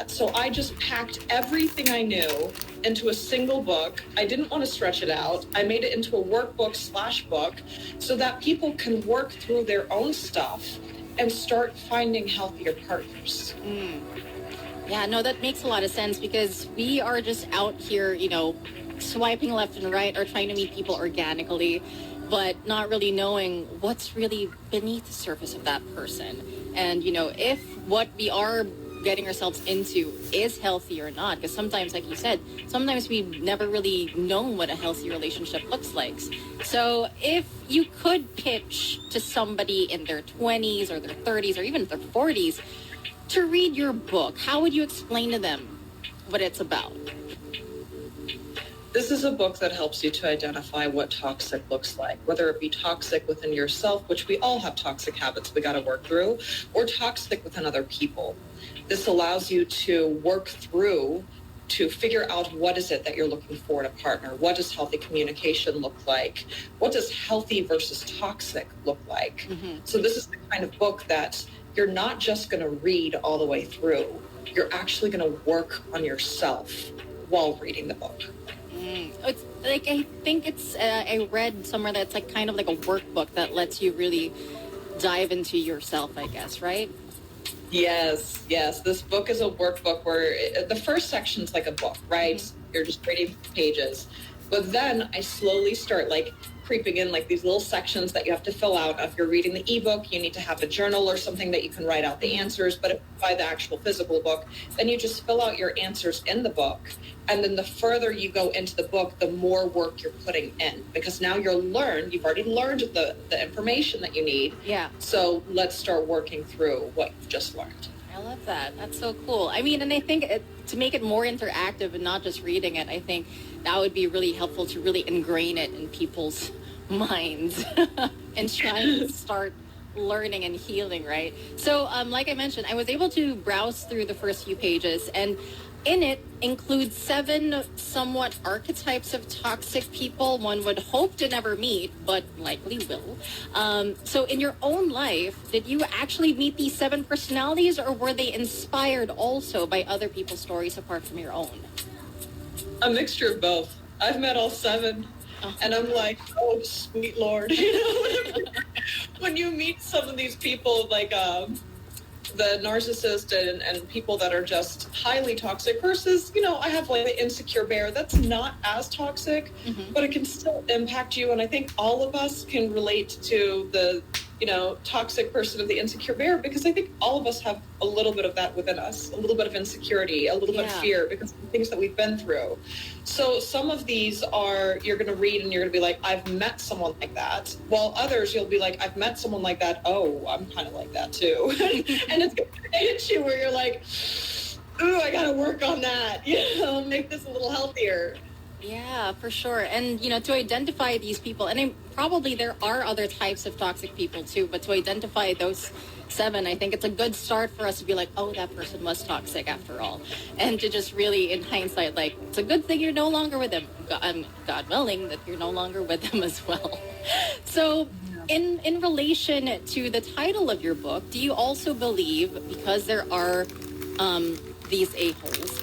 So I just packed everything I knew into a single book. I didn't want to stretch it out. I made it into a workbook/book so that people can work through their own stuff and start finding healthier partners. Yeah, no, that makes a lot of sense because we are just out here, swiping left and right or trying to meet people organically, but not really knowing what's really beneath the surface of that person. And, if what we are getting ourselves into is healthy or not, because sometimes, like you said, sometimes we've never really known what a healthy relationship looks like. So if you could pitch to somebody in their 20s or their 30s or even their 40s to read your book, how would you explain to them what it's about? This is a book that helps you to identify what toxic looks like, whether it be toxic within yourself, which we all have toxic habits we got to work through, or toxic within other people. This allows you to work through to figure out what is it that you're looking for in a partner. What does healthy communication look like? What does healthy versus toxic look like? So this is the kind of book that you're not just going to read all the way through. You're actually going to work on yourself while reading the book. It's like, I think I read somewhere that's like kind of like a workbook that lets you really dive into yourself, I guess, right? Yes. This book is a workbook where the first section's like a book, right? You're just reading pages. But then I slowly start like creeping in like these little sections that you have to fill out. If you're reading the ebook, you need to have a journal or something that you can write out the answers. But if you buy the actual physical book, then you just fill out your answers in the book. And then the further you go into the book, the more work you're putting in. Because now you've already learned the information that you need. Yeah. So let's start working through what you've just learned. I love that. That's so cool. I mean, and I think to make it more interactive and not just reading it, I think that would be really helpful to really ingrain it in people's minds and try to start learning and healing, right? So, like I mentioned, I was able to browse through the first few pages, and in it includes 7 somewhat archetypes of toxic people one would hope to never meet, but likely will. So in your own life, did you actually meet these 7 personalities, or were they inspired also by other people's stories apart from your own? A mixture of both. I've met all 7. And I'm like, oh, sweet Lord. When you meet some of these people, like the narcissist and people that are just highly toxic versus, I have like the insecure bear that's not as toxic, but it can still impact you. And I think all of us can relate to the, toxic person of the insecure bear, because I think all of us have a little bit of that within us, a little bit of insecurity, a little bit of fear because of the things that we've been through. So some of these you're going to read and you're going to be like, I've met someone like that. While others, you'll be like, I've met someone like that. Oh, I'm kind of like that too. And it's going to hit you where you're like, ooh, I got to work on that. Make this a little healthier. Yeah, for sure. And, to identify these people, and probably there are other types of toxic people too, but to identify those 7, I think it's a good start for us to be like, oh, that person was toxic after all. And to just really, in hindsight, like, it's a good thing you're no longer with them. God willing that you're no longer with them as well. So in relation to the title of your book, do you also believe, because there are these a-holes,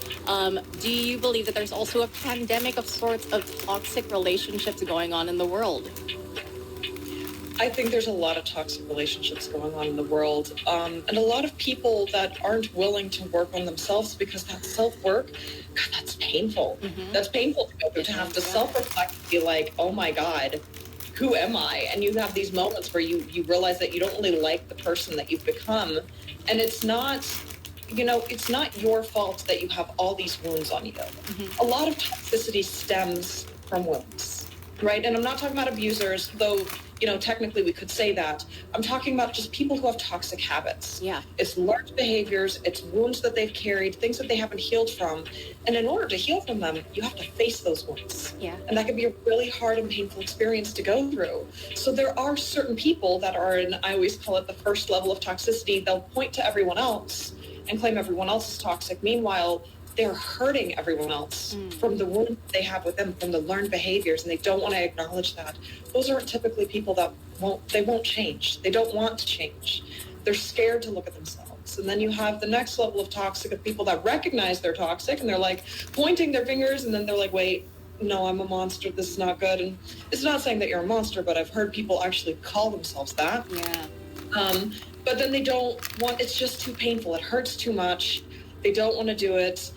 do you believe that there's also a pandemic of sorts of toxic relationships going on in the world? I think there's a lot of toxic relationships going on in the world, and a lot of people that aren't willing to work on themselves, because that self-work, God, that's painful. That's painful to go through, to have to self-reflect and be like, oh my God, who am I? And you have these moments where you realize that you don't really like the person that you've become, and it's not your fault that you have all these wounds on you. A lot of toxicity stems from wounds, right? And I'm not talking about abusers, though, technically we could say that. I'm talking about just people who have toxic habits. Yeah. It's learned behaviors, it's wounds that they've carried, things that they haven't healed from. And in order to heal from them, you have to face those wounds. Yeah. And that can be a really hard and painful experience to go through. So there are certain people that are in, I always call it the first level of toxicity. They'll point to everyone else and claim everyone else is toxic. Meanwhile, they're hurting everyone else from the wound they have with them, from the learned behaviors, and they don't want to acknowledge that. Those aren't typically people that won't change. They don't want to change. They're scared to look at themselves. tolerance. And then you have the next level of toxic of people that recognize they're toxic and they're like pointing their fingers and then they're like, wait, no, I'm a monster. This is not good. And it's not saying that you're a monster, but I've heard people actually call themselves that. Yeah. But then they don't want, it's just too painful. It hurts too much. They don't want to do it.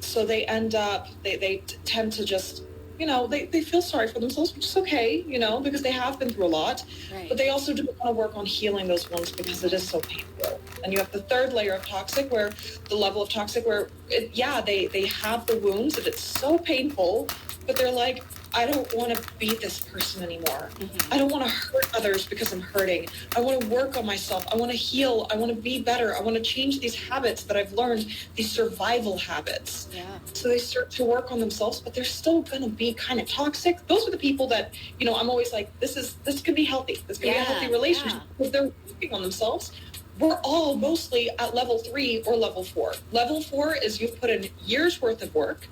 So they end up, they tend to just, you know, they feel sorry for themselves, which is okay, you know, because they have been through a lot. Right. But they also don't want to work on healing those wounds because it is so painful. And you have the third layer of toxic where the level of toxic where, they have the wounds and it's so painful, but they're like, I don't want to be this person anymore. Mm-hmm. I don't want to hurt others because I'm hurting. I want to work on myself. I want to heal. I want to be better. I want to change these habits that I've learned, these survival habits. Yeah. So they start to work on themselves, but they're still going to be kind of toxic. Those are the people that, you know, I'm always like, this could be healthy. This could be a healthy relationship because they're working on themselves. We're all mostly at level 3 or level 4. Level 4 is you've put in years worth of work.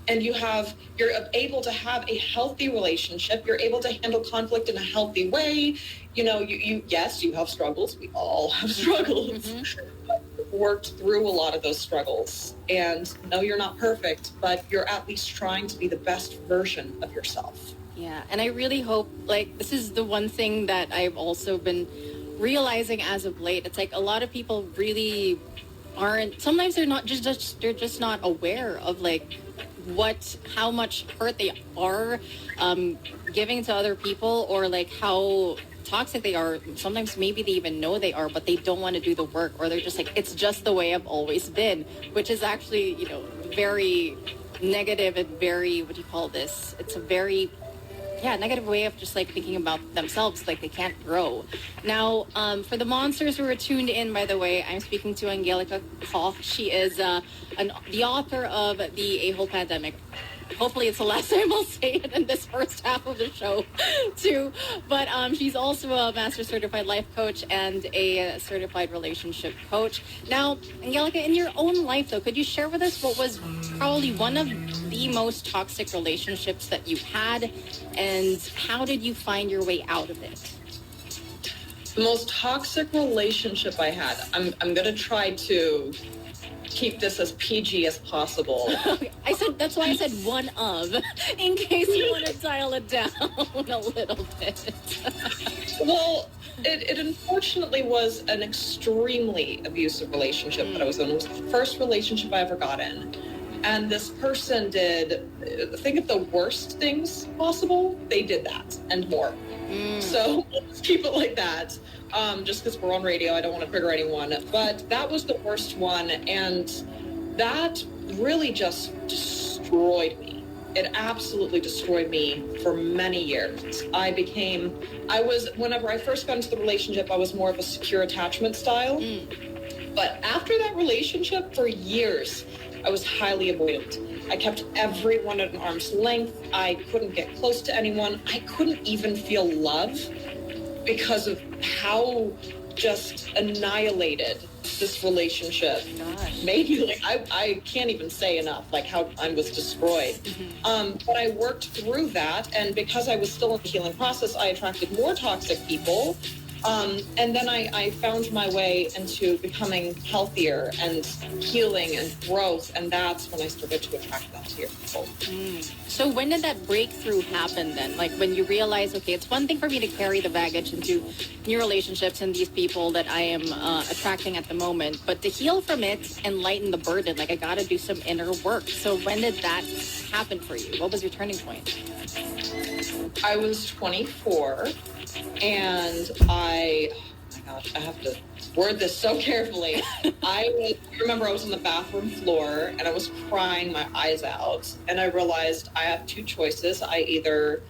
And you're able to have a healthy relationship. You're able to handle conflict in a healthy way. You know, yes, you have struggles. We all have struggles. Mm-hmm. But you've worked through a lot of those struggles. And no, you're not perfect, but you're at least trying to be the best version of yourself. Yeah, and I really hope, like, this is the one thing that I've also been realizing as of late. It's like a lot of people really aren't, sometimes they're not they're just not aware of, like, how much hurt they are giving to other people, or like how toxic they are. Sometimes maybe they even know they are, but they don't want to do the work, or they're just like, it's just the way I've always been, which is actually, you know, very negative and very, what do you call this? It's a very negative way of just like thinking about themselves, like they can't grow. Now, for the monsters who are tuned in, by the way, I'm speaking to Angelica Koch. She is the author of The A-Hole Pandemic. Hopefully it's the last time I'll say it in this first half of the show, too. But she's also a Master Certified Life Coach and a Certified Relationship Coach. Now, Angelica, in your own life, though, could you share with us what was probably one of the most toxic relationships that you had, and how did you find your way out of it? The most toxic relationship I had, I'm going to try to keep this as PG as possible. That's why I said one of, in case you want to dial it down a little bit. Well, it unfortunately was an extremely abusive relationship that I was in. It was the first relationship I ever got in. And this person did, think of the worst things possible, they did that and more. So let's keep it like that. Just because we're on radio, I don't want to trigger anyone. But that was the worst one, and that really just destroyed me. It absolutely destroyed me for many years. Whenever I first got into the relationship, I was more of a secure attachment style. But after that relationship, for years, I was highly avoidant. I kept everyone at an arm's length. I couldn't get close to anyone. I couldn't even feel love because of how just annihilated this relationship made me. Like, I can't even say enough, like how I was destroyed. But I worked through that, and because I was still in the healing process, I attracted more toxic people. And then I found my way into becoming healthier and healing and growth, and that's when I started to attract that to your people. So when did that breakthrough happen then? Like when you realize, okay, it's one thing for me to carry the baggage into new relationships and these people that I am attracting at the moment, but to heal from it and lighten the burden, like I got to do some inner work. So when did that happen for you? What was your turning point? I was 24. And I have to word this so carefully. I remember I was on the bathroom floor and I was crying my eyes out. And I realized I have two choices. I either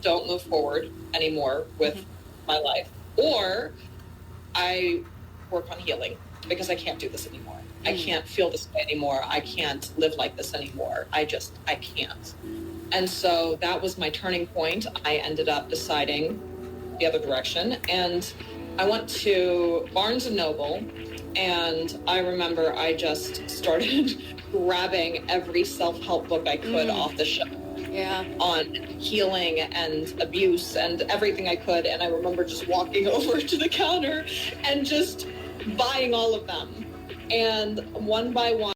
don't move forward anymore with my life, or I work on healing because I can't do this anymore. I can't feel this way anymore. I can't live like this anymore. I can't. And so that was my turning point. I ended up deciding the other direction, and I went to Barnes & Noble, and I remember I just started grabbing every self-help book I could off the shelf on healing and abuse and everything I could. And I remember just walking over to the counter and just buying all of them. And one by one,